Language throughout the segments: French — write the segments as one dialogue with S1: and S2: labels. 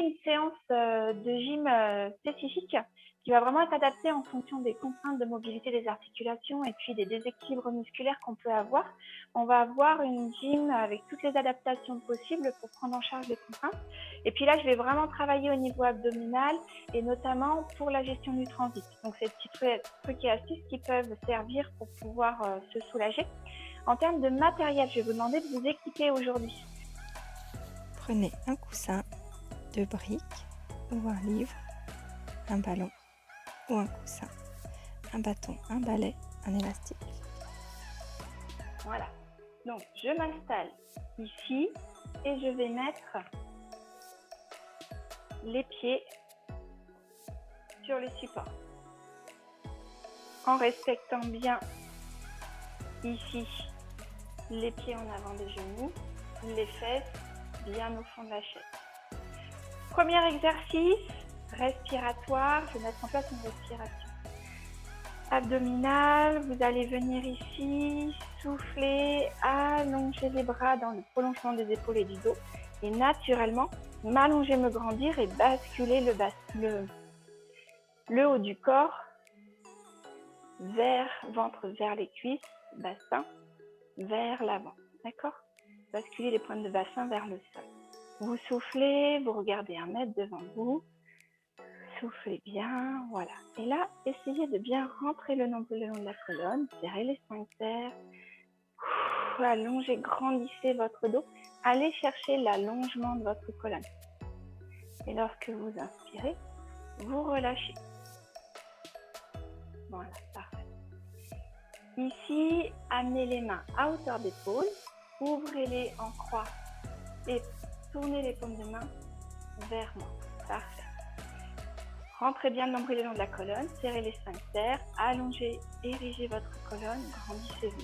S1: une séance de gym spécifique qui va vraiment être adaptée en fonction des contraintes de mobilité des articulations et puis des déséquilibres musculaires qu'on peut avoir. On va avoir une gym avec toutes les adaptations possibles pour prendre en charge les contraintes. Et puis là, je vais vraiment travailler au niveau abdominal et notamment pour la gestion du transit. Donc, c'est des petits trucs et astuces qui peuvent servir pour pouvoir se soulager. En termes de matériel, je vais vous demander de vous équiper aujourd'hui.
S2: Prenez un coussin, 2 briques ou un livre, un ballon ou un coussin, un bâton, un balai, un élastique.
S1: Voilà. Donc, je m'installe ici et je vais mettre les pieds sur les supports. En respectant bien ici les pieds en avant des genoux, les fesses bien au fond de la chaise. Premier exercice respiratoire, je vais mettre en place une respiration abdominale. Vous allez venir ici, souffler, allonger les bras dans le prolongement des épaules et du dos et naturellement m'allonger, me grandir et basculer le haut du corps vers ventre, vers les cuisses, bassin, vers l'avant. D'accord? Basculer les pointes de bassin vers le sol. Vous soufflez, vous regardez 1 mètre devant vous. Soufflez bien, voilà. Et là, essayez de bien rentrer le nombril le long de la colonne, serrez les sphincters, allongez, grandissez votre dos, allez chercher l'allongement de votre colonne. Et lorsque vous inspirez, vous relâchez. Voilà, parfait. Ici, amenez les mains à hauteur d'épaule, ouvrez-les en croix et tournez les paumes de main vers moi. Parfait. Rentrez bien le nombril le long de la colonne, serrez les sphincters, allongez, érigez votre colonne, grandissez-vous.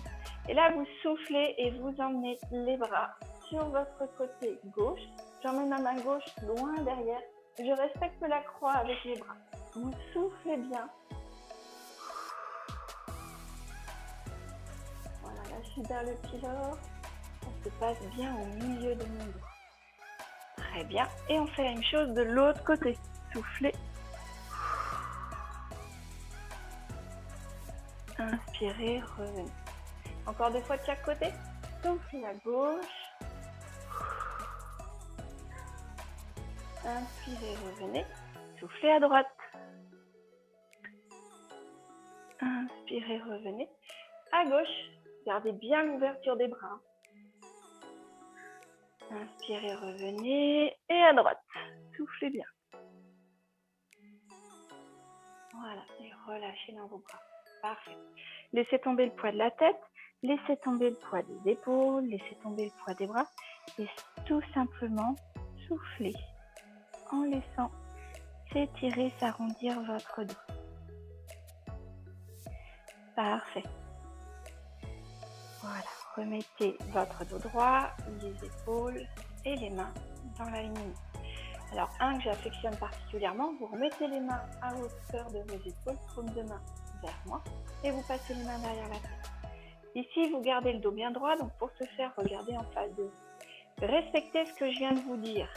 S1: Et là, vous soufflez et vous emmenez les bras sur votre côté gauche. J'emmène ma main gauche loin derrière. Je respecte la croix avec les bras. Vous soufflez bien. Voilà, lâchez vers le pylore. Ça se passe bien au milieu de mon dos. Très bien. Et on fait la même chose de l'autre côté. Soufflez. Inspirez, revenez. Encore 2 fois de chaque côté. Soufflez à gauche. Inspirez, revenez. Soufflez à droite. Inspirez, revenez. À gauche. Gardez bien l'ouverture des bras. Inspirez, revenez. Et à droite. Soufflez bien. Voilà. Et relâchez dans vos bras. Parfait. Laissez tomber le poids de la tête. Laissez tomber le poids des épaules. Laissez tomber le poids des bras. Et tout simplement, soufflez en laissant s'étirer, s'arrondir votre dos. Parfait. Voilà. Remettez votre dos droit, les épaules et les mains dans l'alignement. Alors, que j'affectionne particulièrement, vous remettez les mains à hauteur de vos épaules, paume de main vers moi, et vous passez les mains derrière la tête. Ici, vous gardez le dos bien droit, donc pour ce faire, regardez en face de vous. Respectez ce que je viens de vous dire.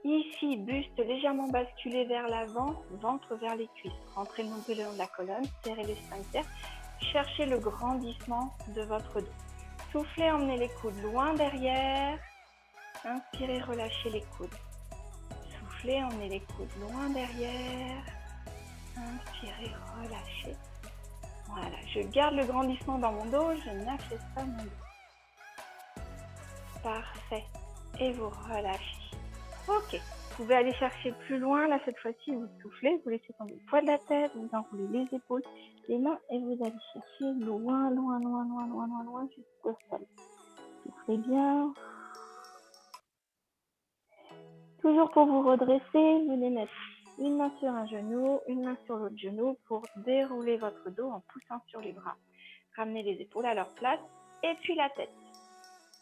S1: Ici, buste légèrement basculé vers l'avant, ventre vers les cuisses. Rentrez le nombril le long de la colonne, serrez les sphincters, cherchez le grandissement de votre dos. Soufflez, emmenez les coudes loin derrière. Inspirez, relâchez les coudes. Soufflez, emmenez les coudes loin derrière. Inspirez, relâchez. Voilà, je garde le grandissement dans mon dos, je n'affaisse pas mon dos. Parfait. Et vous relâchez. Ok, vous pouvez aller chercher plus loin. Là, cette fois-ci, vous soufflez, vous laissez tomber le poids de la tête, vous enroulez les épaules, les mains et vous allez chercher loin, loin, loin, loin, loin, loin, loin jusqu'au sol. Soufflez bien. Toujours pour vous redresser, vous venez mettre une main sur un genou, une main sur l'autre genou pour dérouler votre dos en poussant sur les bras. Ramenez les épaules à leur place et puis la tête.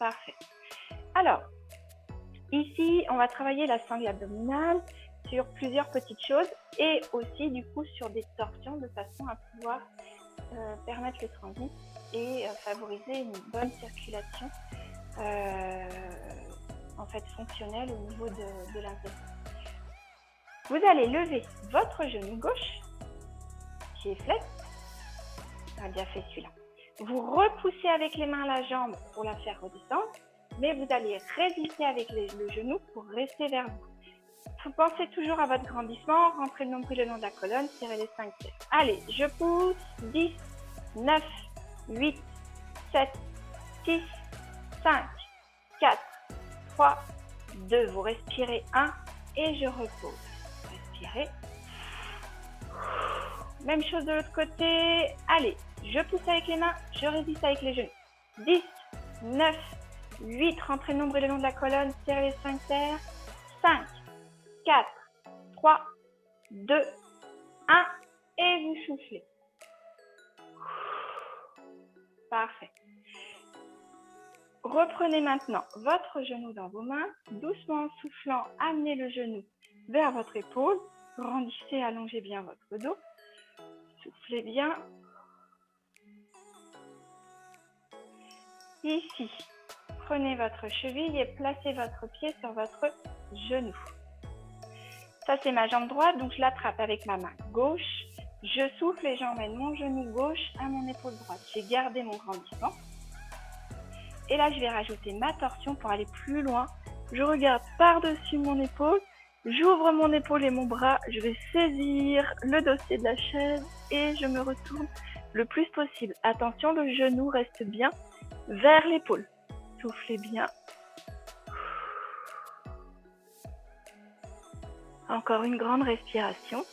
S1: Parfait. Alors, ici, on va travailler la sangle abdominale sur plusieurs petites choses et aussi du coup sur des torsions de façon à pouvoir permettre le transit et favoriser une bonne circulation en fait fonctionnelle au niveau de l'intestin. Vous allez lever votre genou gauche, pied flex. On a déjà fait celui-là. Vous repoussez avec les mains la jambe pour la faire redescendre, mais vous allez résister avec le genou pour rester vers vous. Vous pensez toujours à votre grandissement, rentrez le nombril le long de la colonne, tirez les 5 pieds. Allez, je pousse, 10, 9, 8, 7, 6, 5, 4, 3, 2. Vous respirez 1 et je repose. Respirez. Même chose de l'autre côté. Allez, je pousse avec les mains, je résiste avec les genoux. 10, 9, 8. Rentrez le nombril le long de la colonne, tirez les 5 terres. 5, 4, 3, 2, 1. Et vous soufflez. Parfait. Reprenez maintenant votre genou dans vos mains. Doucement en soufflant, amenez le genou vers votre épaule. Grandissez, allongez bien votre dos. Soufflez bien. Ici, prenez votre cheville et placez votre pied sur votre genou. Ça, c'est ma jambe droite, donc je l'attrape avec ma main gauche. Je souffle et j'emmène mon genou gauche à mon épaule droite. J'ai gardé mon grandissement. Et là, je vais rajouter ma torsion pour aller plus loin. Je regarde par-dessus mon épaule. J'ouvre mon épaule et mon bras. Je vais saisir le dossier de la chaise et je me retourne le plus possible. Attention, le genou reste bien vers l'épaule. Soufflez bien. Encore une grande respiration.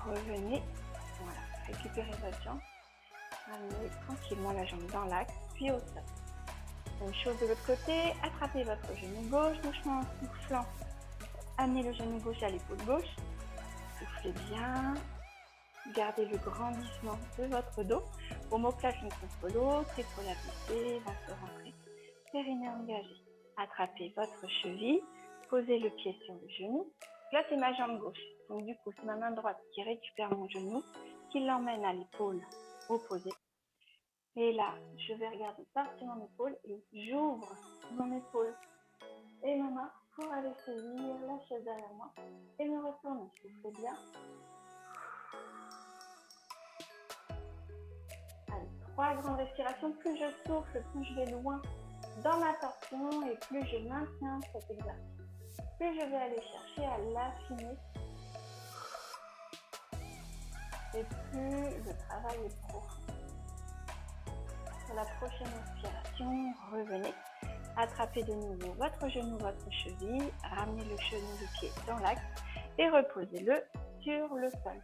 S1: Revenez. Voilà. Récupérez votre jambe. Amenez tranquillement la jambe dans l'axe, puis au sol. Même chose de l'autre côté. Attrapez votre genou gauche, doucement en soufflant. Amenez le genou gauche à l'épaule gauche. Soufflez bien. Gardez le grandissement de votre dos. Omoplate l'une contre l'autre, épaule abaissée, ventre rentré. Périnée engagé. Attrapez votre cheville. Posez le pied sur le genou. Là, c'est ma jambe gauche. Donc, du coup, c'est ma main droite qui récupère mon genou, qui l'emmène à l'épaule opposée. Et là, je vais regarder par-dessus mon épaule et j'ouvre mon épaule et ma main pour aller saisir la chaise derrière moi et me retourner. Soufflez bien. Allez, 3 grandes respirations. Plus je souffle, plus je vais loin dans ma torsion et plus je maintiens cet exercice. Plus je vais aller chercher à l'affiner et plus le travail est profond. Pour la prochaine inspiration, revenez. Attrapez de nouveau votre genou, votre cheville. Ramenez le genou, le pied dans l'axe et reposez-le sur le sol.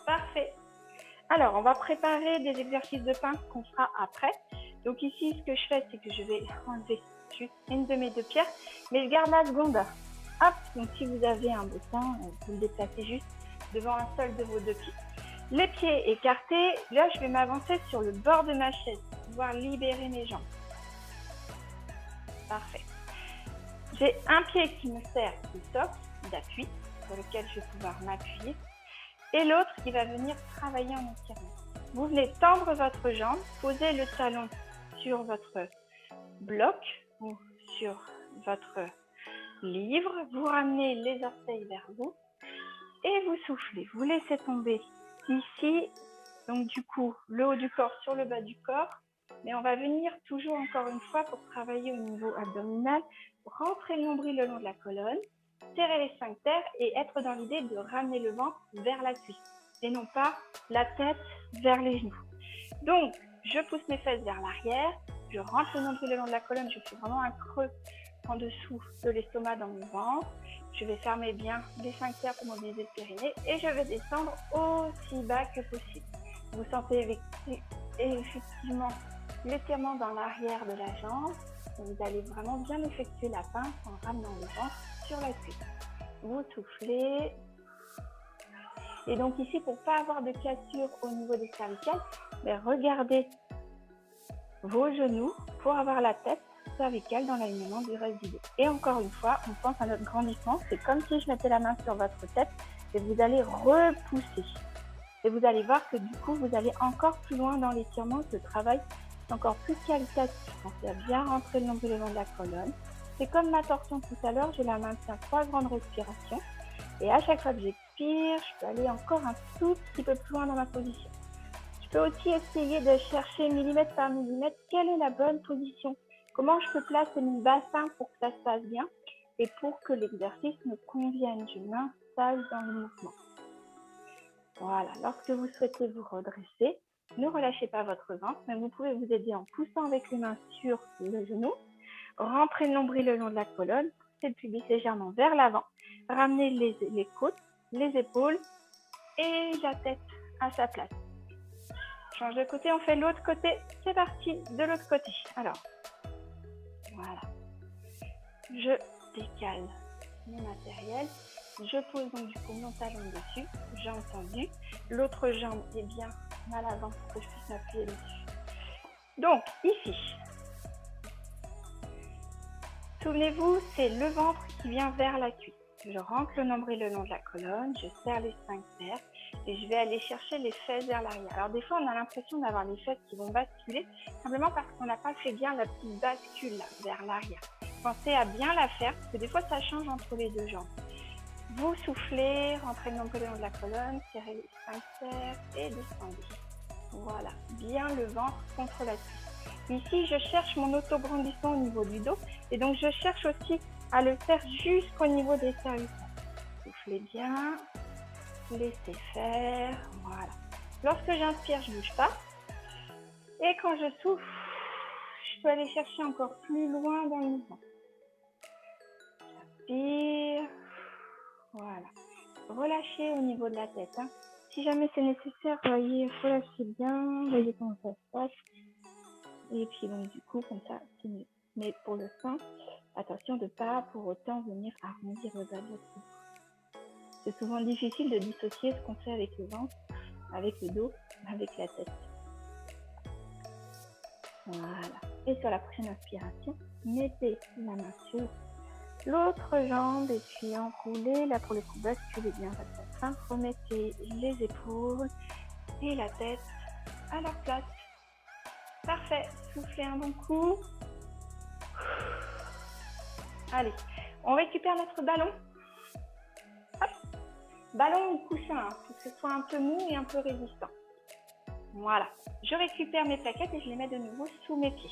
S1: Parfait. Alors, on va préparer des exercices de pince qu'on fera après. Donc ici, ce que je fais, c'est que je vais enlever juste une de mes deux pierres, mais je garde la seconde. Hop, donc si vous avez un bottin, vous le déplacez juste devant un seul de vos deux pieds. Les pieds écartés, là je vais m'avancer sur le bord de ma chaise, pour pouvoir libérer mes jambes. Parfait. J'ai un pied qui me sert de socle, d'appui, sur lequel je vais pouvoir m'appuyer, et l'autre qui va venir travailler en étirement. Vous venez tendre votre jambe, posez le talon sur votre bloc ou sur votre livre, vous ramenez les orteils vers vous et vous soufflez. Vous laissez tomber ici, donc du coup le haut du corps sur le bas du corps, mais on va venir toujours encore une fois pour travailler au niveau abdominal, rentrer le nombril le long de la colonne, serrer les sphincters et être dans l'idée de ramener le ventre vers la cuisse et non pas la tête vers les genoux. Donc je pousse mes fesses vers l'arrière, je rentre le nombril le long de la colonne, je fais vraiment un creux en dessous de l'estomac dans mon ventre. Je vais fermer bien les sphincters pour mobiliser le périnée et je vais descendre aussi bas que possible. Vous sentez effectivement l'étirement dans l'arrière de la jambe. Vous allez vraiment bien effectuer la pince en ramenant le ventre sur la cuisse. Vous soufflez. Et donc ici, pour ne pas avoir de cassure au niveau des cervicales, regardez vos genoux pour avoir la tête cervicale dans l'alignement du reste du dos. Et encore une fois, on pense à notre grandissement. C'est comme si je mettais la main sur votre tête et vous allez repousser. Et vous allez voir que du coup, vous allez encore plus loin dans l'étirement. Ce travail est encore plus qualitatif. Pensez à bien rentrer le nombril le long de la colonne. C'est comme ma torsion tout à l'heure, je la maintiens 3 grandes respirations. Et à chaque fois que j'expire, je peux aller encore un tout petit peu plus loin dans ma position. Je peux aussi essayer de chercher millimètre par millimètre quelle est la bonne position. Comment je peux placer mon bassin pour que ça se passe bien et pour que l'exercice me convienne. Je m'installe dans le mouvement. Voilà, lorsque vous souhaitez vous redresser, ne relâchez pas votre ventre, mais vous pouvez vous aider en poussant avec les mains sur le genou. Rentrez le nombril le long de la colonne, poussez le pubis légèrement vers l'avant. Ramenez les côtes, les épaules et la tête à sa place. Change de côté, on fait l'autre côté. C'est parti, de l'autre côté. Alors, voilà. Je décale mon matériel. Je pose donc du coup mon talon dessus, jambe tendue. L'autre jambe est bien à l'avant pour que je puisse m'appuyer dessus. Donc, ici, souvenez-vous, c'est le ventre qui vient vers la cuisse. Je rentre le nombril le long de la colonne, je serre les sphincters et je vais aller chercher les fesses vers l'arrière. Alors des fois, on a l'impression d'avoir les fesses qui vont basculer, simplement parce qu'on n'a pas fait bien la petite bascule là, vers l'arrière. Pensez à bien la faire, parce que des fois, ça change entre les deux jambes. Vous soufflez, rentrez le nombril le long de la colonne, serrez les sphincters et descendez. Voilà, bien le ventre contre la cuisse. Ici, je cherche mon autograndissement au niveau du dos et donc je cherche aussi à le faire jusqu'au niveau des cervicales. Soufflez bien, laissez faire, voilà. Lorsque j'inspire, je ne bouge pas. Et quand je souffle, je peux aller chercher encore plus loin dans le mouvement. J'inspire, voilà. Relâchez au niveau de la tête. Hein. Si jamais c'est nécessaire, voyez, relâchez bien, voyez comment ça se passe. Et puis donc du coup, comme ça, c'est mieux. Mais pour le sein, attention de ne pas pour autant venir arrondir le bas de votre cou. C'est souvent difficile de dissocier ce qu'on fait avec le ventre, avec le dos, avec la tête. Voilà. Et sur la prochaine inspiration, mettez la main sur l'autre jambe et puis enroulez. Là pour le coup, basculez bien votre bassin. Remettez les épaules et la tête à leur place. Parfait. Soufflez un bon coup. Allez, on récupère notre ballon. Hop. Ballon ou coussin, hein, pour que ce soit un peu mou et un peu résistant. Voilà. Je récupère mes plaquettes et je les mets de nouveau sous mes pieds.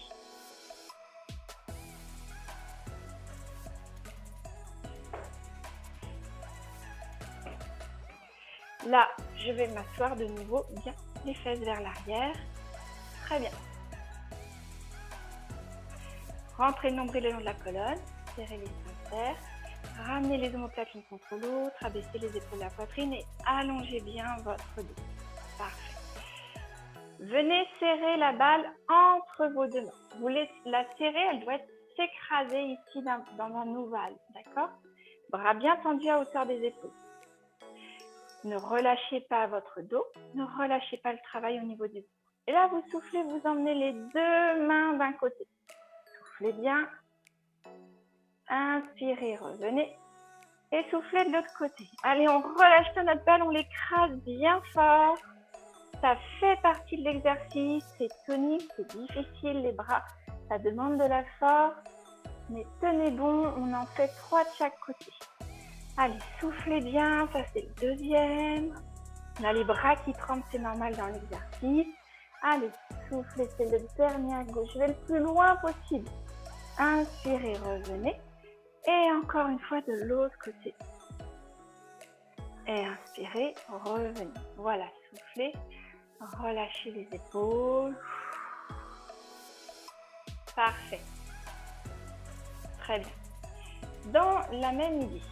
S1: Là, je vais m'asseoir de nouveau, bien les fesses vers l'arrière. Très bien. Rentrez le nombril le long de la colonne, serrez les sphincters, ramenez les omoplates l'une contre l'autre, abaissez les épaules de la poitrine et allongez bien votre dos. Parfait. Venez serrer la balle entre vos deux mains. Vous voulez la serrer, elle doit s'écraser ici dans un ovale, d'accord? Bras bien tendus à hauteur des épaules. Ne relâchez pas votre dos, ne relâchez pas le travail au niveau du dos. Et là, vous soufflez, vous emmenez les deux mains d'un côté. Soufflez bien. Inspirez, revenez. Et soufflez de l'autre côté. Allez, on relâche pas notre balle, on l'écrase bien fort. Ça fait partie de l'exercice, c'est tonique, c'est difficile, les bras, ça demande de la force. Mais tenez bon, on en fait 3 de chaque côté. Allez, soufflez bien, ça c'est le deuxième. On a les bras qui tremblent, c'est normal dans l'exercice. Allez, soufflez, c'est le dernier à gauche. Je vais le plus loin possible. Inspirez, revenez. Et encore une fois de l'autre côté. Et inspirez, revenez. Voilà, soufflez, relâchez les épaules. Parfait. Très bien. Dans la même idée,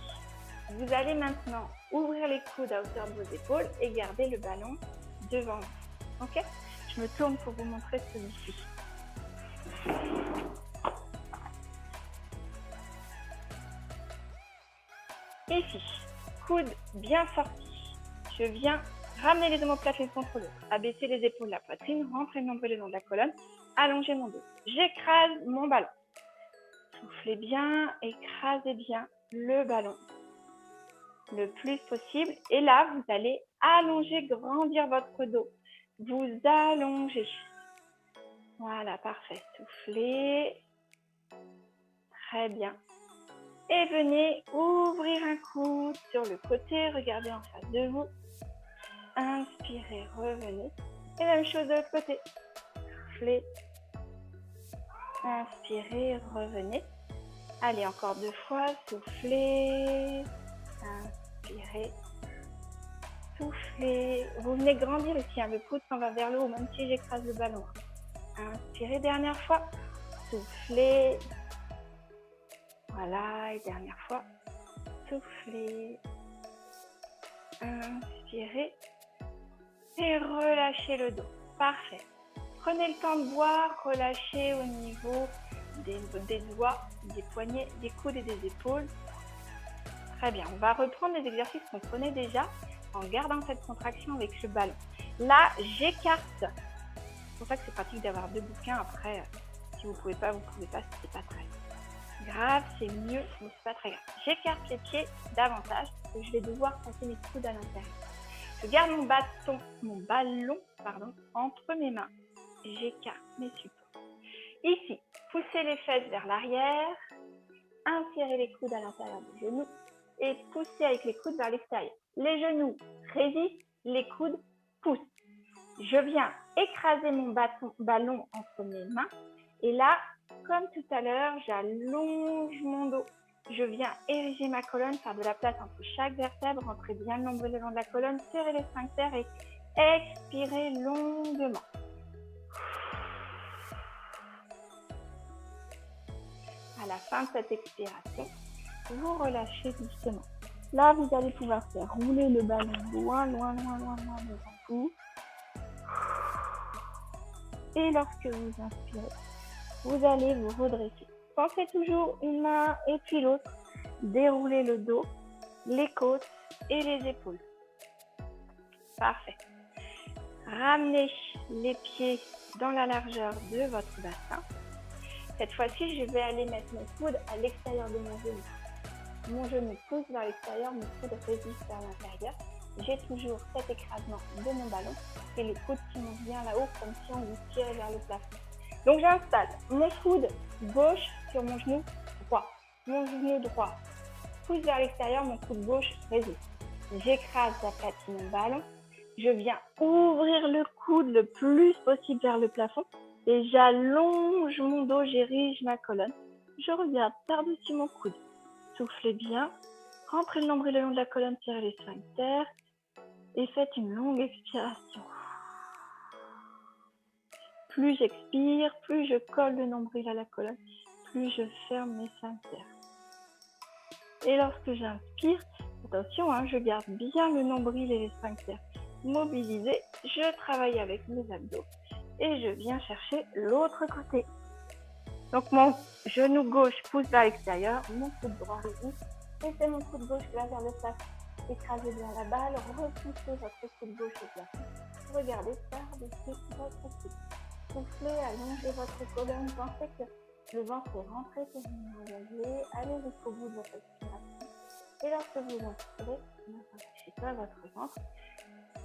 S1: vous allez maintenant ouvrir les coudes à hauteur de vos épaules et garder le ballon devant vous. Ok? Je me tourne pour vous montrer celui-ci. Ici, coude bien sorti. Je viens ramener les omoplates l'une contre l'autre, abaisser les épaules de la poitrine, rentrer le nombril le long de la colonne, allonger mon dos. J'écrase mon ballon. Soufflez bien, écrasez bien le ballon le plus possible. Et là, vous allez allonger, grandir votre dos. Vous allongez. Voilà, parfait. Soufflez. Très bien. Et venez ouvrir un coude sur le côté, regardez en face de vous. Inspirez, revenez. Et même chose de l'autre côté. Soufflez. Inspirez, revenez. Allez, encore 2 fois. Soufflez. Inspirez. Soufflez. Vous venez grandir ici. Le coude s'en va vers le haut, même si j'écrase le ballon. Inspirez, dernière fois. Soufflez. Voilà, et dernière fois. Soufflez. Inspirez. Et relâchez le dos. Parfait. Prenez le temps de boire, relâchez au niveau des doigts, des poignets, des coudes et des épaules. Très bien. On va reprendre les exercices qu'on connaît déjà en gardant cette contraction avec le ballon. Là, j'écarte. C'est pour ça que c'est pratique d'avoir 2 bouquins. Après, si vous ne pouvez pas, c'est pas très grave, c'est mieux, mais c'est pas très grave. J'écarte les pieds davantage parce que je vais devoir passer mes coudes à l'intérieur. Je garde mon ballon, entre mes mains. J'écarte mes supports. Ici, poussez les fesses vers l'arrière, insérez les coudes à l'intérieur des genoux et poussez avec les coudes vers l'extérieur. Les genoux résistent, les coudes poussent. Je viens écraser mon ballon entre mes mains et là, comme tout à l'heure, j'allonge mon dos. Je viens ériger ma colonne, faire de la place entre chaque vertèbre, rentrer bien le nombril le long de la colonne, serrer les sphincters et expirer longuement. À la fin de cette expiration, vous relâchez doucement. Là, vous allez pouvoir faire rouler le ballon loin devant vous. Et lorsque vous inspirez, vous allez vous redresser. Pensez toujours une main et puis l'autre. Déroulez le dos, les côtes et les épaules. Parfait. Ramenez les pieds dans la largeur de votre bassin. Cette fois-ci, je vais aller mettre mon coude à l'extérieur de mon genou. Mon genou pousse vers l'extérieur, mon coude résiste vers l'intérieur. J'ai toujours cet écrasement de mon ballon et le coude qui monte bien là-haut comme si on vous tirait vers le plafond. Donc j'installe mon coude gauche sur mon genou droit. Mon genou droit pousse vers l'extérieur, mon coude gauche résiste. J'écrase la platine mon ballon. Je viens ouvrir le coude le plus possible vers le plafond et j'allonge mon dos, j'érige ma colonne. Je regarde par-dessus mon coude. Soufflez bien, rentrez le nombril le long de la colonne, tirez les sphincters et faites une longue expiration. Plus j'expire, plus je colle le nombril à la colonne, plus je ferme mes sphincters. Et lorsque j'inspire, attention, je garde bien le nombril et les sphincters mobilisés. Je travaille avec mes abdos et je viens chercher l'autre côté. Donc mon genou gauche pousse vers l'extérieur, mon coude droit résiste et c'est mon coude gauche là vers le plafond. Écrasez bien la balle, repoussez votre coude gauche au plafond. Regardez par-dessus votre coude. Soufflez, allongez votre colonne, pensez que le ventre est rentré pour vous engager, allez jusqu'au bout de votre expiration. Et lorsque vous inspirez, ne relâchez pas votre ventre.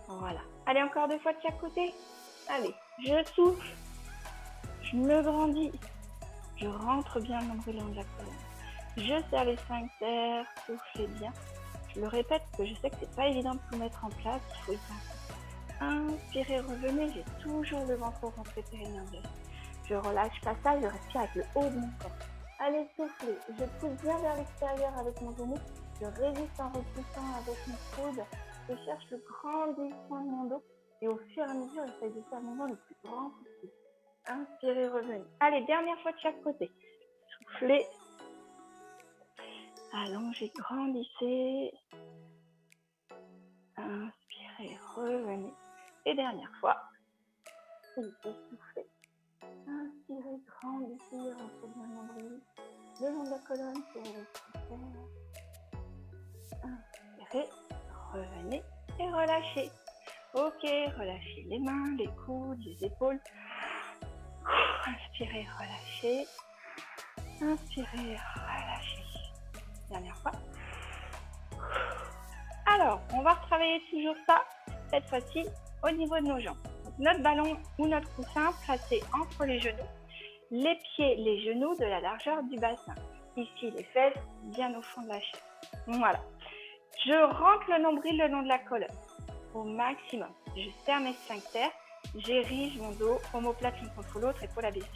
S1: Voilà. Allez, encore 2 fois de chaque côté. Allez, je souffle, je me grandis, je rentre bien le nombril le long de la colonne. Je serre les sphincters, soufflez bien. Je le répète parce que je sais que c'est pas évident de tout mettre en place, il faut y penser. Inspirez, revenez, j'ai toujours le ventre rentré périnéal. Je relâche pas ça, je respire avec le haut de mon corps. Allez, soufflez, je pousse bien vers l'extérieur avec mon genou, je résiste en repoussant avec mon coude, je cherche le grandissement de mon dos et au fur et à mesure, j'essaie de faire mon dos le plus grand possible. Inspirez, revenez. Allez, dernière fois de chaque côté. Soufflez. Allongez, grandissez. Inspirez, revenez. Et dernière fois. Ici, soufflez. Inspirez, grandissez, rentrez bien le nombril. Le long de la colonne, serrez les sphincters. Inspirez, revenez et relâchez. Ok, relâchez les mains, les coudes, les épaules. Inspirez, relâchez. Inspirez, relâchez. Dernière fois. Alors, on va retravailler toujours ça, cette fois-ci, au niveau de nos jambes. Donc, notre ballon ou notre coussin placé entre les genoux, les pieds, les genoux de la largeur du bassin. ici les fesses bien au fond de la chaise. Voilà. Je rentre le nombril le long de la colonne au maximum. Je serre mes sphincters, j'érige mon dos, omoplate l'une contre l'autre, épaule abaissée.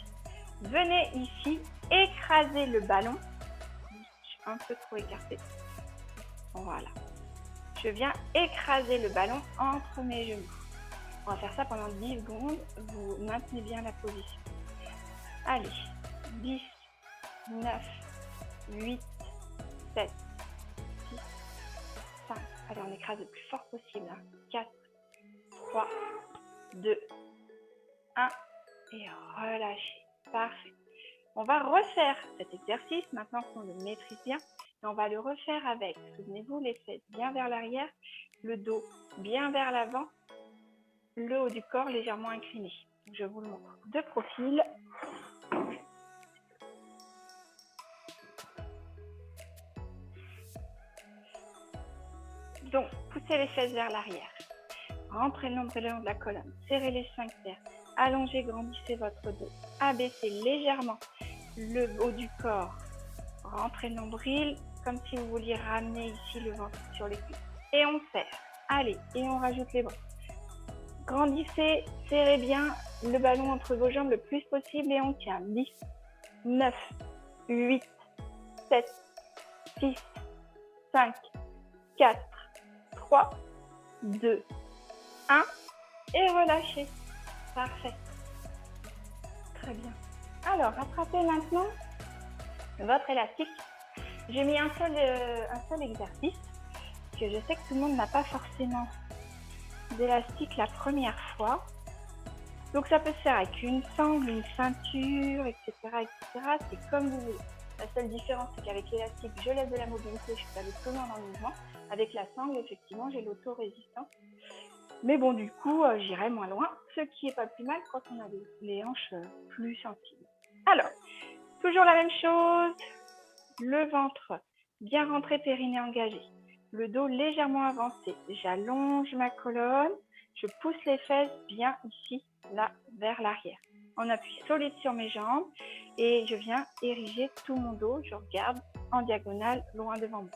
S1: Venez ici écraser le ballon. Je suis un peu trop écartée. Voilà. Je viens écraser le ballon entre mes genoux. On va faire ça pendant 10 secondes. Vous maintenez bien la position. Allez. 10, 9, 8, 7, 6, 5. Allez, on écrase le plus fort possible. 4, 3, 2, 1. Et relâchez. Parfait. On va refaire cet exercice maintenant qu'on le maîtrise bien. Et on va le refaire avec, souvenez-vous, les fesses bien vers l'arrière, le dos bien vers l'avant, le haut du corps légèrement incliné. Je vous le montre de profil. Donc, poussez les fesses vers l'arrière. Rentrez le nombril le long de la colonne. Serrez les sphincters. Allongez, grandissez votre dos. Abaissez légèrement le haut du corps. Rentrez le nombril comme si vous vouliez ramener ici le ventre sur les cuisses. Et on serre. Allez, et on rajoute les bras. Grandissez, serrez bien le ballon entre vos jambes le plus possible et on tient. 10, 9, 8, 7, 6, 5, 4, 3, 2, 1 et relâchez. Parfait. Très bien. Alors, rattrapez maintenant votre élastique. J'ai mis un seul exercice, parce que je sais que tout le monde n'a pas forcément d'élastique la première fois. Donc, ça peut se faire avec une sangle, une ceinture, etc. etc. C'est comme vous voulez. La seule différence, c'est qu'avec l'élastique, je laisse de la mobilité, je peux aller plus loin dans le mouvement. Avec la sangle, effectivement, j'ai l'auto-résistance. Mais bon, du coup, j'irai moins loin, ce qui n'est pas plus mal quand on a les hanches plus sensibles. Alors, toujours la même chose, le ventre bien rentré, périnée engagé, le dos légèrement avancé. J'allonge ma colonne, je pousse les fesses bien ici, là, vers l'arrière. En appui solide sur mes jambes et je viens ériger tout mon dos, je regarde en diagonale, loin devant moi.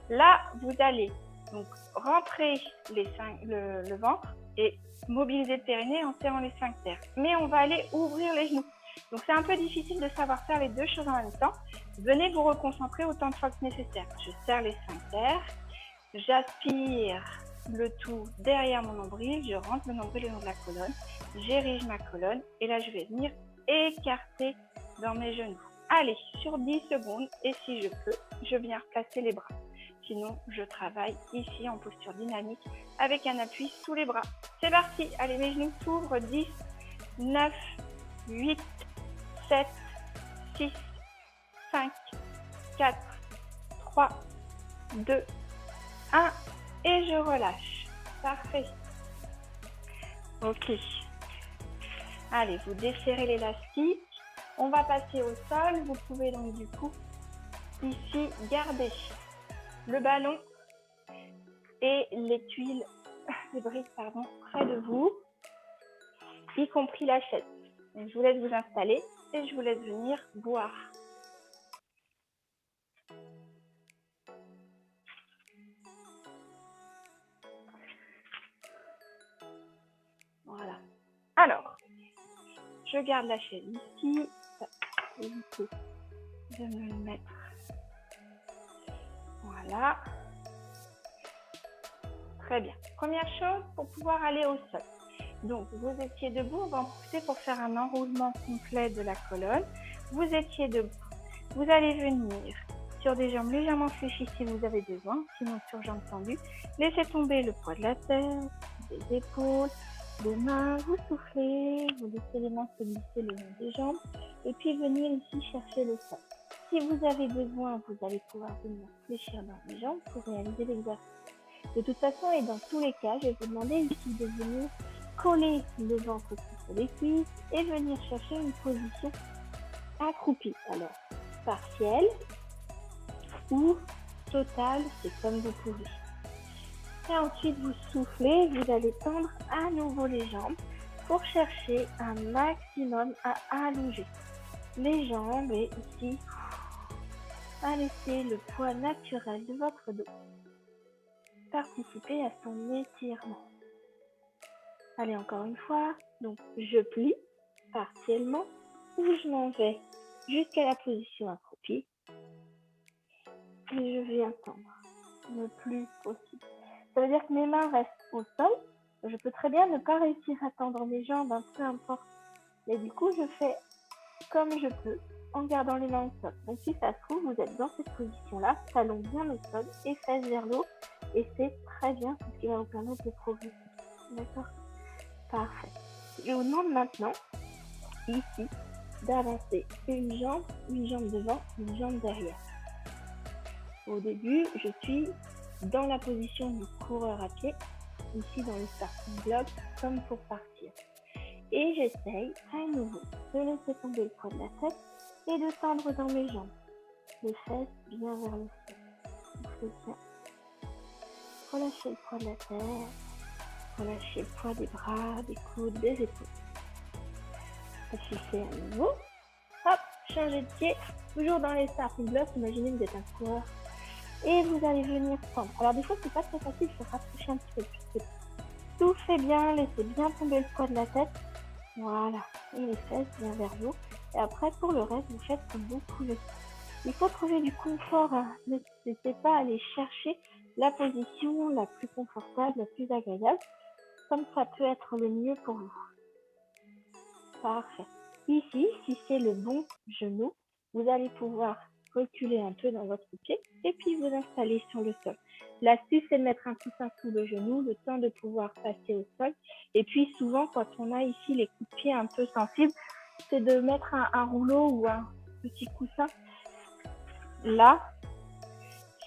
S1: Là, vous allez donc rentrer le ventre et mobiliser le périnée en serrant les sphincters. Mais on va aller ouvrir les genoux. Donc c'est un peu difficile de savoir faire les deux choses en même temps. Venez vous reconcentrer autant de fois que nécessaire. Je serre les sphincters, j'aspire le tout derrière mon nombril, je rentre le nombril le long de la colonne, j'érige ma colonne et là je vais venir écarter dans mes genoux. Allez, sur 10 secondes et si je peux, je viens replacer les bras. Sinon, je travaille ici en posture dynamique avec un appui sous les bras. C'est parti. Allez, mes genoux s'ouvrent. 10, 9, 8, 7, 6, 5, 4, 3, 2, 1. Et je relâche. Parfait. Ok. Allez, vous desserrez l'élastique. On va passer au sol. Vous pouvez donc du coup ici garder le ballon et les tuiles, les briques, pardon, près de vous, y compris la chaise. Donc, je vous laisse vous installer et je vous laisse venir boire. Voilà. Alors, je garde la chaise ici. Et du coup, je vais me le mettre. Voilà. Très bien. Première chose, pour pouvoir aller au sol. Donc, vous étiez debout, on va en profiter pour faire un enroulement complet de la colonne. Vous étiez debout. Vous allez venir sur des jambes légèrement fléchies si vous avez besoin, sinon sur jambes tendues. Laissez tomber le poids de la tête, des épaules, des mains. Vous soufflez, vous laissez les mains se glisser le long des jambes et puis venir ici chercher le sol. Si vous avez besoin, vous allez pouvoir venir fléchir dans les jambes pour réaliser l'exercice. De toute façon, et dans tous les cas, je vais vous demander ici de venir coller le ventre contre les cuisses et venir chercher une position accroupie. Alors, partielle ou totale, c'est comme vous pouvez. Et ensuite, vous soufflez, vous allez tendre à nouveau les jambes pour chercher un maximum à allonger les jambes et ici, à laisser le poids naturel de votre dos participer à son étirement. Allez, encore une fois, donc je plie partiellement ou je m'en vais jusqu'à la position accroupie et je viens tendre le plus possible. Ça veut dire que mes mains restent au sol. Je peux très bien ne pas réussir à tendre mes jambes, peu importe. Mais du coup, je fais comme je peux en gardant les mains au sol. Donc si ça se trouve, vous êtes dans cette position-là, talons bien au sol et fesses vers l'eau. Et c'est très bien, c'est ce qui va vous permettre de progresser. D'accord? Parfait. Je vous demande maintenant, ici, d'avancer une jambe devant, une jambe derrière. Au début, je suis dans la position du coureur à pied, ici dans le starting block, comme pour partir. Et j'essaye à nouveau de laisser tomber le poids de la tête et de tendre dans mes jambes. Les fesses bien vers le ciel. Bien. Relâchez le poids de la tête, relâchez le poids des bras, des coudes, des épaules. Affichez à nouveau. Hop, changez de pied, toujours dans les starting blocks. Imaginez que vous êtes un coureur. Et vous allez venir tendre. Alors des fois, c'est pas très facile, il faut rapprocher un petit peu plus. Soufflez bien, laissez bien tomber le poids de la tête. Voilà, et les fesses bien vers vous. Et après, pour le reste, vous faites comme vous pouvez. Il faut trouver du confort. N'hésitez pas à aller chercher la position la plus confortable, la plus agréable, comme ça peut être le mieux pour vous. Parfait. Ici, si c'est le bon genou, vous allez pouvoir reculer un peu dans votre pied et puis vous installer sur le sol. L'astuce, c'est de mettre un coussin sous le genou, le temps de pouvoir passer au sol. Et puis souvent, quand on a ici les coups de pied un peu sensibles, c'est de mettre un rouleau ou un petit coussin là,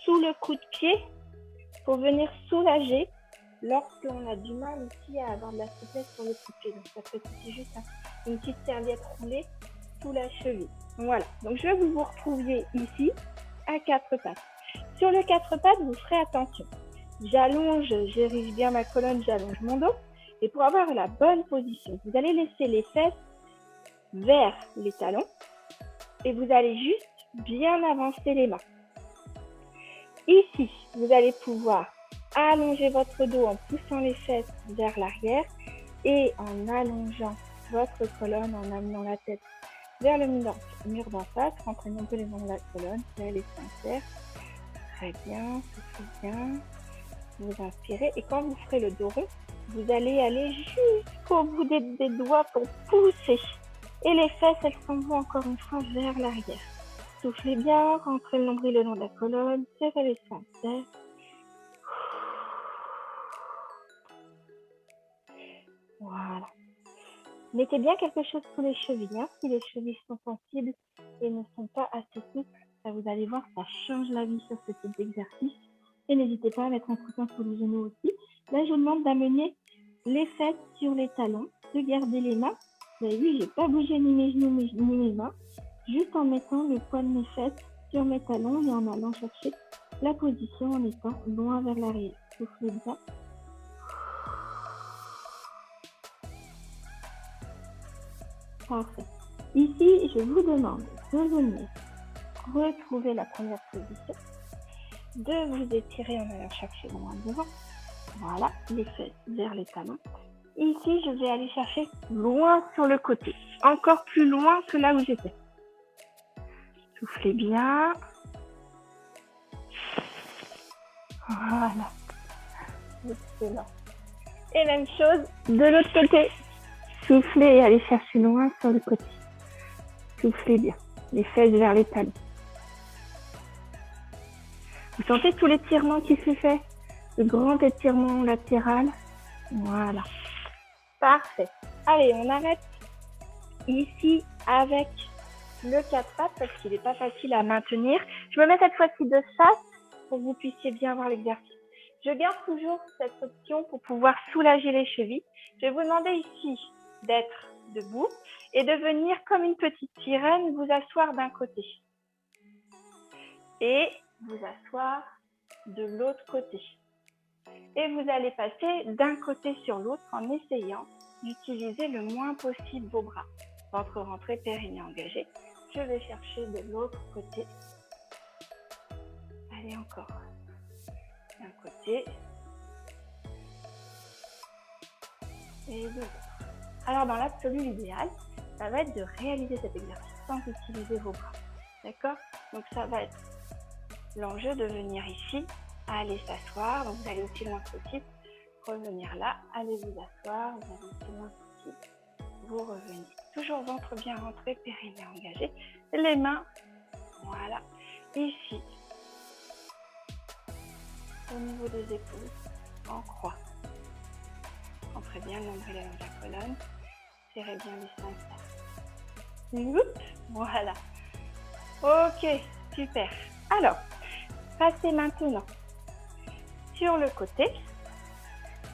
S1: sous le coup de pied, pour venir soulager lorsqu'on a du mal aussi à avoir de la souplesse sur le coup de pied. Donc ça peut être aussi juste une petite serviette roulée sous la cheville. Voilà, donc je veux que vous vous retrouviez ici à quatre pattes. Sur le quatre pattes, vous ferez attention. J'allonge, j'érige bien ma colonne, j'allonge mon dos. Et pour avoir la bonne position, vous allez laisser les fesses vers les talons et vous allez juste bien avancer les mains. Ici, vous allez pouvoir allonger votre dos en poussant les fesses vers l'arrière et en allongeant votre colonne, en amenant la tête vers le mur d'en face, rentrez un peu les ongles de la colonne, vers les sphincters. Très bien, soufflez bien. Vous inspirez et quand vous ferez le dos rond, vous allez aller jusqu'au bout des doigts pour pousser. Et les fesses, elles s'en vont encore une fois vers l'arrière. Soufflez bien, rentrez le nombril le long de la colonne, serrez les sphincters. Voilà. Mettez bien quelque chose sous les chevilles. Si les chevilles sont sensibles et ne sont pas assez souples, vous allez voir, ça change la vie sur ce type d'exercice. Et n'hésitez pas à mettre un coussin sous les genoux aussi. Là, je vous demande d'amener les fesses sur les talons, de garder les mains. Vous avez vu, je n'ai pas bougé ni mes genoux ni mes mains. Juste en mettant le poids de mes fesses sur mes talons et en allant chercher la position en étant loin vers l'arrière. Soufflez bien. Parfait. Ici, je vous demande de venir retrouver la première position, de vous étirer en allant chercher loin devant. Voilà, les fesses vers les talons. Ici, je vais aller chercher loin sur le côté, encore plus loin que là où j'étais. Soufflez bien. Voilà. Excellent. Et même chose de l'autre côté. Soufflez et allez chercher loin sur le côté. Soufflez bien. Les fesses vers les talons. Vous sentez tout l'étirement qui se fait? Le grand étirement latéral. Voilà. Parfait. Allez, on arrête ici avec le 4 pattes parce qu'il n'est pas facile à maintenir. Je me mets cette fois-ci de face pour que vous puissiez bien voir l'exercice. Je garde toujours cette option pour pouvoir soulager les chevilles. Je vais vous demander ici d'être debout et de venir comme une petite sirène vous asseoir d'un côté et vous asseoir de l'autre côté. Et vous allez passer d'un côté sur l'autre en essayant d'utiliser le moins possible vos bras. Ventre rentré, périnée engagé. Je vais chercher de l'autre côté. encore d'un côté et de l'autre. Alors dans l'absolu, l'idéal, ça va être de réaliser cet exercice sans utiliser vos bras. D'accord? Donc ça va être l'enjeu de venir ici, aller s'asseoir, donc vous allez aussi loin que possible, revenir là, allez vous asseoir, vous allez aussi loin que possible, vous revenez. Toujours ventre bien rentré, périnée engagé, les mains, voilà, ici, au niveau des épaules, en croix. Rentrez bien le nombril dans la colonne, serrez bien les sphincters. Voilà. Ok, super. Alors, passez maintenant sur le côté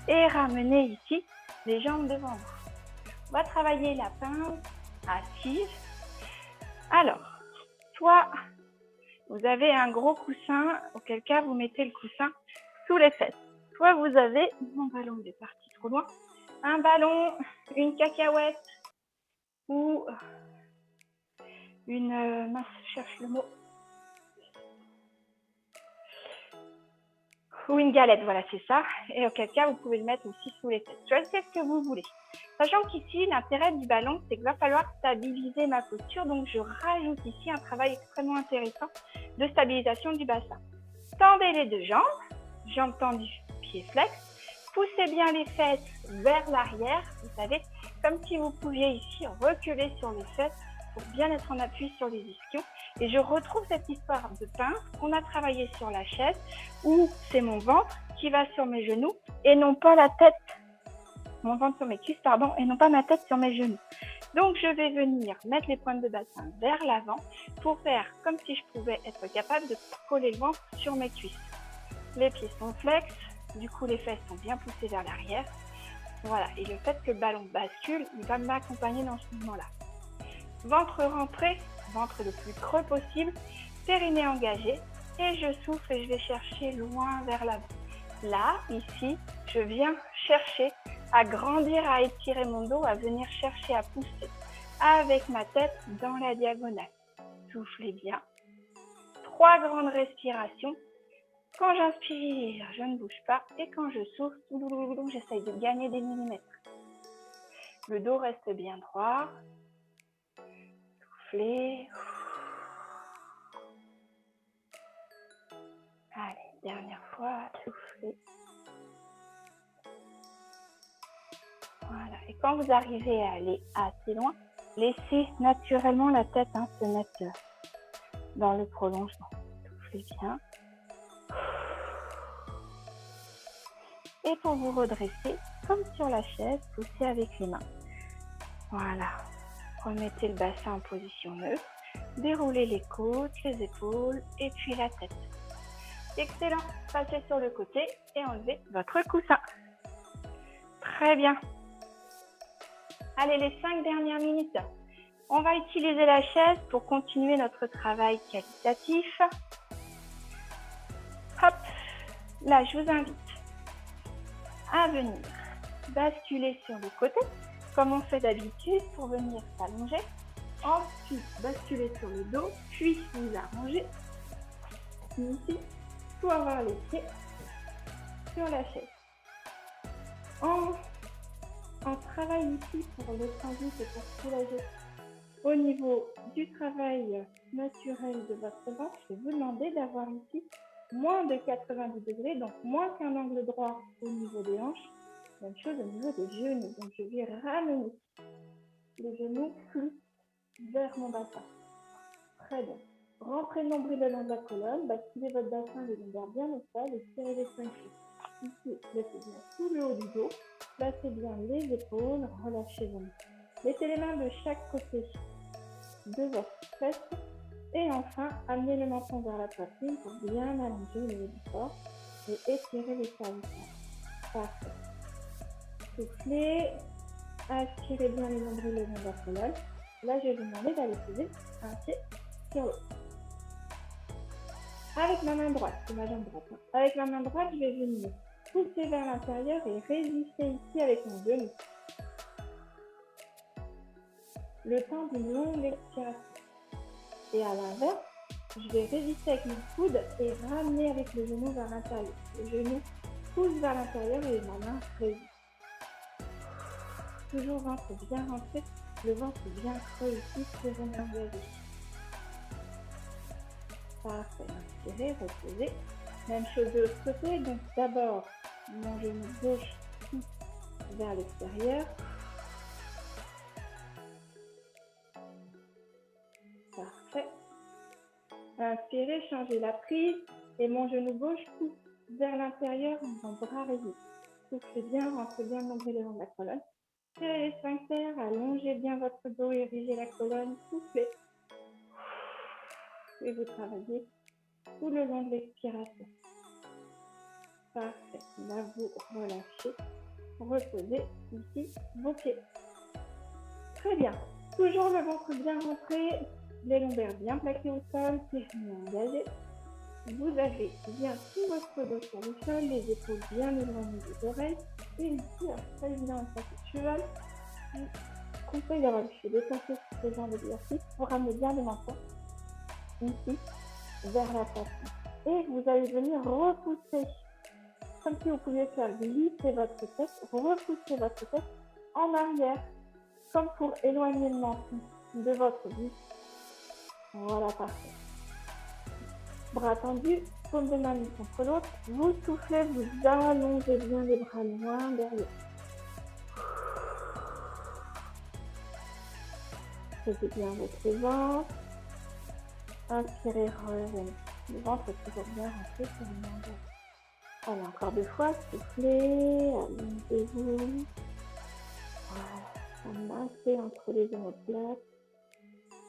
S1: et ramenez ici les jambes devant vous. On va travailler la pince assise. Alors, soit vous avez un gros coussin, auquel cas vous mettez le coussin sous les fesses. Soit vous avez, mon ballon est parti trop loin, un ballon, une cacahuète ou une, mince, je cherche le mot, ou une galette, voilà, c'est ça. Et auquel cas, vous pouvez le mettre aussi sous les fesses. Choisissez ce que vous voulez. Sachant qu'ici, l'intérêt du ballon, c'est qu'il va falloir stabiliser ma posture. Donc, je rajoute ici un travail extrêmement intéressant de stabilisation du bassin. Tendez les deux jambes, jambes tendues, pieds flex. Poussez bien les fesses vers l'arrière, vous savez, comme si vous pouviez ici reculer sur les fesses pour bien être en appui sur les ischions. Et je retrouve cette histoire de pince qu'on a travaillé sur la chaise, où c'est mon ventre qui va sur mes genoux et non pas la tête, mon ventre sur mes cuisses, pardon, et non pas ma tête sur mes genoux. Donc je vais venir mettre les pointes de bassin vers l'avant pour faire comme si je pouvais être capable de coller le ventre sur mes cuisses. Les pieds sont flex, du coup les fesses sont bien poussées vers l'arrière. Voilà, et le fait que le ballon bascule, il va m'accompagner dans ce mouvement-là. Ventre rentré, ventre le plus creux possible, périnée engagé, et je souffle et je vais chercher loin vers l'avant. Là, ici, je viens chercher à grandir, à étirer mon dos, à venir chercher à pousser avec ma tête dans la diagonale. Soufflez bien. 3 grandes respirations. Quand j'inspire, je ne bouge pas, et quand je souffle, j'essaye de gagner des millimètres. Le dos reste bien droit. Soufflez. Allez, dernière fois, soufflez. Voilà, et quand vous arrivez à aller assez loin, laissez naturellement la tête se mettre dans le prolongement. Soufflez bien. Et pour vous redresser, comme sur la chaise, poussez avec les mains. Voilà. Remettez le bassin en position neutre. Déroulez les côtes, les épaules et puis la tête. Excellent. Passez sur le côté et enlevez votre coussin. Très bien. Allez, les 5 dernières minutes. On va utiliser la chaise pour continuer notre travail qualitatif. Hop. Là, je vous invite à venir basculer sur le côté, comme on fait d'habitude pour venir s'allonger. Ensuite, basculer sur le dos, puis vous arranger ici pour avoir les pieds sur la chaise. On travaille ici pour le transit et pour soulager au niveau du travail naturel de votre ventre. Je vais vous demander d'avoir ici moins de 90 degrés, donc moins qu'un angle droit au niveau des hanches. Même chose au niveau des genoux. Donc je vais ramener les genoux plus vers mon bassin. Très bien. Rentrez le nombril le long de la colonne, basculez votre bassin les lombaires bien au sol et tirez les poings. Ici, laissez bien tout le haut du dos, placez bien les épaules, relâchez vos mains. Mettez les mains de chaque côté de votre fesse et enfin, amenez le menton vers la poitrine pour bien allonger le haut du corps et étirer les cervicales. Parfait. Soufflez, aspirez bien les nombrils le long de la colonne. Là, je vais vous demander d'aller poser un pied sur l'autre. Avec ma main droite, c'est ma jambe droite. Avec ma main droite, je vais venir pousser vers l'intérieur et résister ici avec mon genou. Le temps d'une longue expiration. Et à l'inverse, Je vais résister avec mon coude et ramener avec le genou vers l'intérieur. Le genou pousse vers l'intérieur et ma main résiste. Toujours ventre bien rentré, le ventre bien creux ici, serré engagé. Parfait, inspirez, reposez. Même chose de l'autre côté, donc d'abord mon genou gauche pousse vers l'extérieur. Parfait. Inspirez, changez la prise et mon genou gauche pousse vers l'intérieur, mon bras résiste. Soufflez bien, rentrez bien le nombril le long de la colonne. Tirez les sphincters, allongez bien votre dos, érigez la colonne, soufflez. Et vous travaillez tout le long de l'expiration. Parfait. Là, vous relâchez. Reposez ici vos pieds. Très bien. Toujours le ventre bien rentré, les lombaires bien plaqués au sol, pieds bien engagés. Vous avez bien tout votre dos sur le sol, les épaules bien éloignées des oreilles. Et ici, très évident, une fois que cheval, je vous conseille d'avoir fait déplacer ce genre d'exercice pour ramener bien le menton ici vers la poitrine. Et vous allez venir repousser, comme si vous pouviez faire glisser votre tête, repousser votre tête en arrière, comme pour éloigner le menton de votre bouche. Voilà, parfait. Bras tendus, paume de main l'une contre l'autre. Vous soufflez, vous allongez bien les bras loin derrière. Faites bien votre ventre. Inspirez, revenez. Le ventre est toujours bien rentré sur une longueur. Allez, encore 2 fois, soufflez, allongez-vous. Voilà, massez entre les omoplates.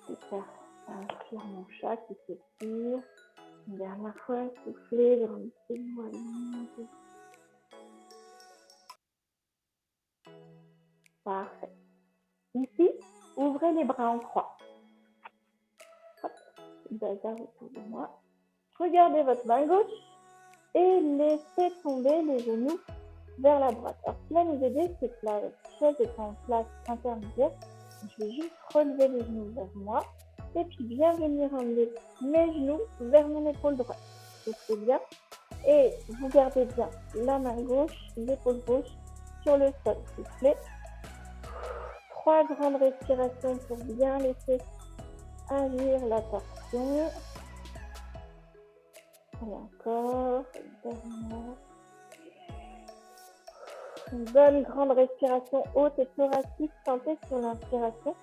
S1: Super. Inspire mon chat qui s'étire. Une dernière fois, soufflez, grandissez-vous, allongez-vous. Parfait. Ici, ouvrez les bras en croix. Hop, bazar autour de moi. Regardez votre main gauche et laissez tomber les genoux vers la droite. Alors, ce qui va nous aider, c'est que la chaise est en place intermédiaire. Je vais juste relever les genoux vers moi et puis bien venir emmener mes genoux vers mon épaule droite. Soufflez bien et vous gardez bien la main gauche, l'épaule gauche sur le sol. Soufflez. 3 grandes respirations pour bien laisser agir la torsion. Et encore, dernière. Une bonne grande respiration haute et thoracique. Sentez sur l'inspiration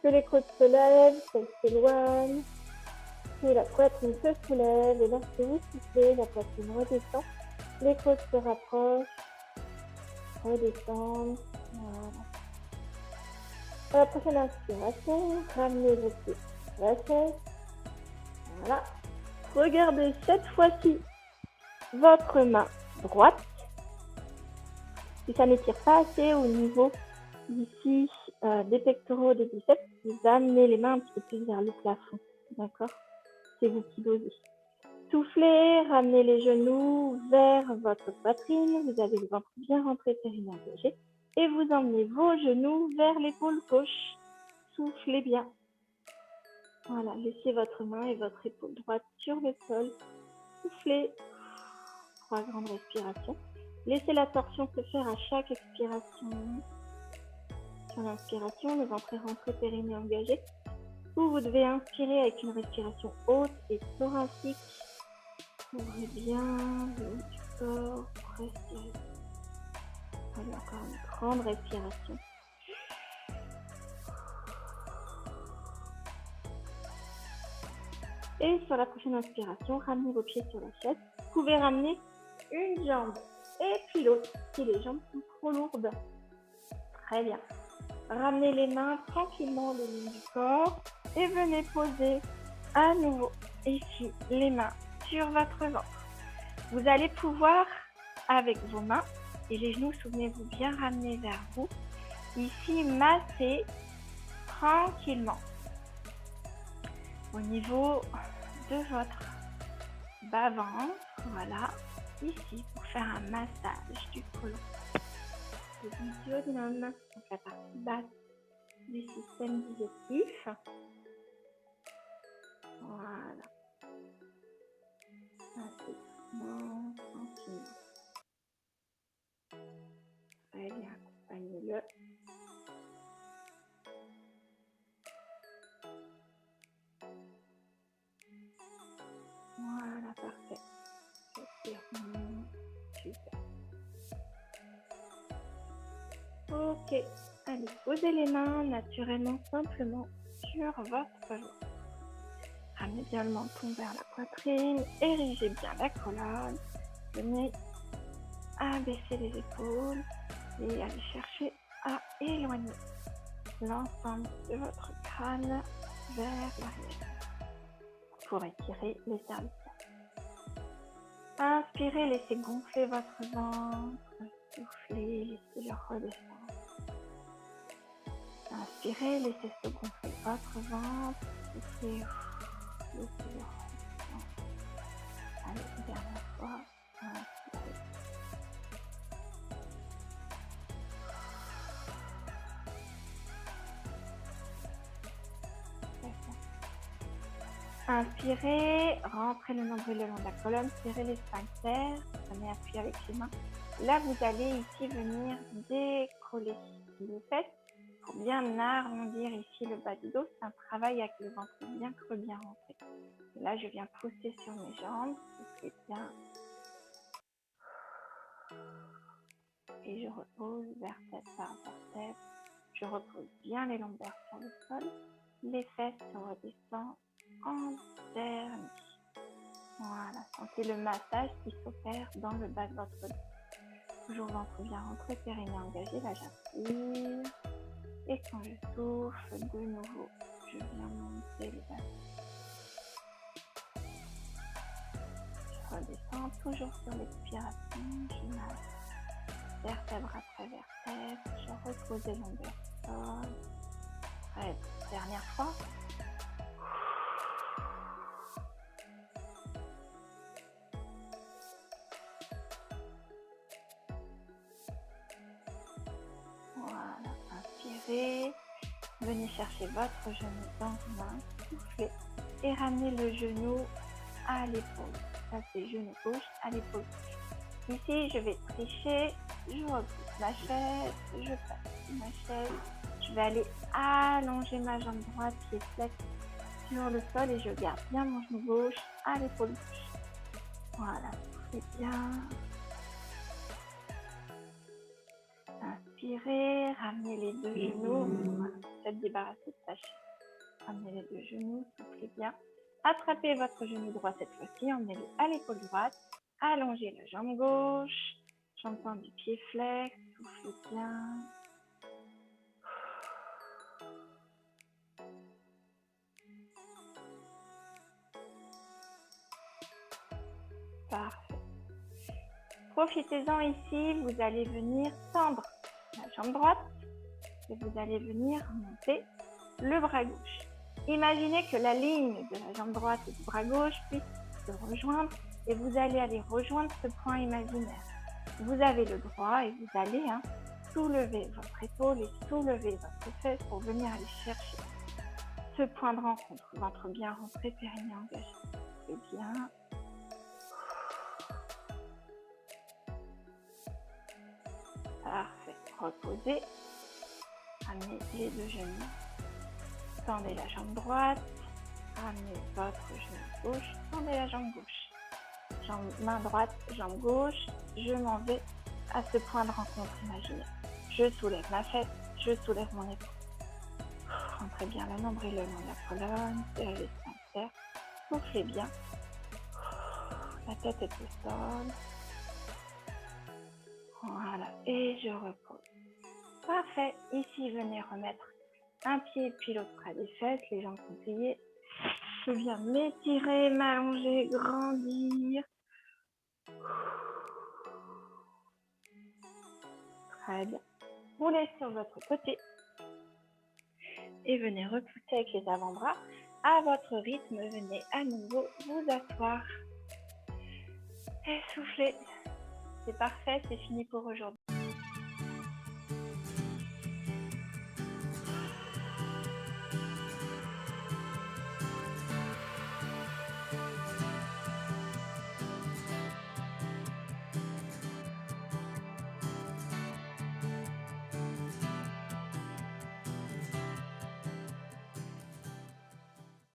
S1: que les côtes se lèvent, qu'elles s'éloignent, que la poitrine se soulève. Et lorsque vous soufflez, la poitrine redescend, les côtes se rapprochent, redescendent. Voilà. À la prochaine inspiration, ramenez vos pieds à la chaise. Voilà. Regardez cette fois-ci votre main droite. Si ça n'étire pas assez au niveau ici des pectoraux, des biceps, vous amenez les mains un petit peu plus vers le plafond. D'accord? C'est vous qui dosez. Soufflez, ramenez les genoux vers votre poitrine. Vous avez le ventre bien rentré, périnée engagé. Et vous emmenez vos genoux vers l'épaule gauche. Soufflez bien. Voilà, laissez votre main et votre épaule droite sur le sol. Soufflez. 3 grandes respirations. Laissez la torsion se faire à chaque expiration. Sur l'inspiration, le ventre est rentré, périnée engagé. Vous devez inspirer avec une respiration haute et thoracique. Ouvrez bien le haut du corps pour respirer. Allez, encore une grande respiration. Et sur la prochaine inspiration, ramenez vos pieds sur la chaise. Vous pouvez ramener une jambe et puis l'autre si les jambes sont trop lourdes. Très bien. Ramenez les mains tranquillement le long du corps et venez poser à nouveau ici les mains sur votre ventre. Vous allez pouvoir, avec vos mains et les genoux, souvenez-vous, bien ramener vers vous, ici masser tranquillement au niveau de votre bas-ventre, voilà, ici pour faire un massage du côlon, du duodénum, donc la partie basse du système digestif. Voilà. Assez doucement, tranquillement. Très bien, accompagnez-le. Voilà, parfait. Super. Ok, allez, posez les mains naturellement, simplement sur votre genou. Ramenez bien le menton vers la poitrine, érigez bien la colonne, venez abaisser les épaules et allez chercher à éloigner l'ensemble de votre crâne vers l'arrière pour étirer les cervicales. Inspirez, laissez gonfler votre ventre, soufflez, laissez-le redescendre. Inspirez, laissez se gonfler votre ventre, soufflez, laissez-le redescendre. Allez, dernière fois, inspirez. Inspirez, rentrez le nombril le long de la colonne, serrez les sphincters, prenez appui avec les mains. Là, vous allez ici venir décoller les fesses pour bien arrondir ici le bas du dos. C'est un travail avec le ventre bien creux, bien rentré. Et là, je viens pousser sur mes jambes, soufflez bien. Et je repose vertèbre par vertèbre. Je repose bien les lombaires sur le sol. Les fesses se redescendent en dernier. Voilà, sentez le massage qui s'opère dans le bas de votre dos. Toujours ventre bien rentré, périnée engagé, là j'inspire. Et quand je souffle, de nouveau, je viens monter le bas. Je redescends toujours sur l'expiration, je masse. Vertèbre après vertèbre, je repose les lombaires sur le sol. Très bien. Dernière fois. Voilà, inspirez, venez chercher votre genou dans vos mains, soufflez et ramenez le genou à l'épaule. Ça c'est genou gauche à l'épaule gauche. Ici, je vais tricher, je repousse ma chaise, je passe ma chaise, je vais aller allonger ma jambe droite, pied flex sur le sol et je garde bien mon genou gauche à l'épaule gauche. Voilà, soufflez bien. Inspirez, ramenez les deux genoux, voilà, faites débarrasser de sa chaise. Ramenez les deux genoux, soufflez bien. Attrapez votre genou droit cette fois-ci, emmenez-le à l'épaule droite. Allongez la jambe gauche, jambe tendue, pied flex, soufflez bien. Parfait. Profitez-en ici, vous allez venir tendre la jambe droite et vous allez venir monter le bras gauche. Imaginez que la ligne de la jambe droite et du bras gauche puisse se rejoindre et vous allez aller rejoindre ce point imaginaire. Vous avez le droit et vous allez soulever votre épaule et soulever votre fesse pour venir aller chercher ce point de rencontre. Ventre bien rentré, périnée engagé. Et bien. Parfait. Reposez. Ramenez les deux genoux. Tendez la jambe droite. Ramenez votre genou gauche. Tendez la jambe gauche. Main droite, jambe gauche. Je m'en vais à ce point de rencontre imaginaire. Je soulève ma fesse. Je soulève mon épaule. Rentrez bien le nombril le long de la colonne. Serrez les sphincters. Soufflez bien. La tête est au sol. Voilà, et je repose. Parfait. Ici, venez remettre un pied puis l'autre près des fesses, les jambes sont pliées. Je viens m'étirer, m'allonger, grandir. Très bien. Roulez sur votre côté et venez repousser avec les avant-bras. À votre rythme, venez à nouveau vous asseoir. Et soufflez. C'est parfait, c'est fini pour aujourd'hui.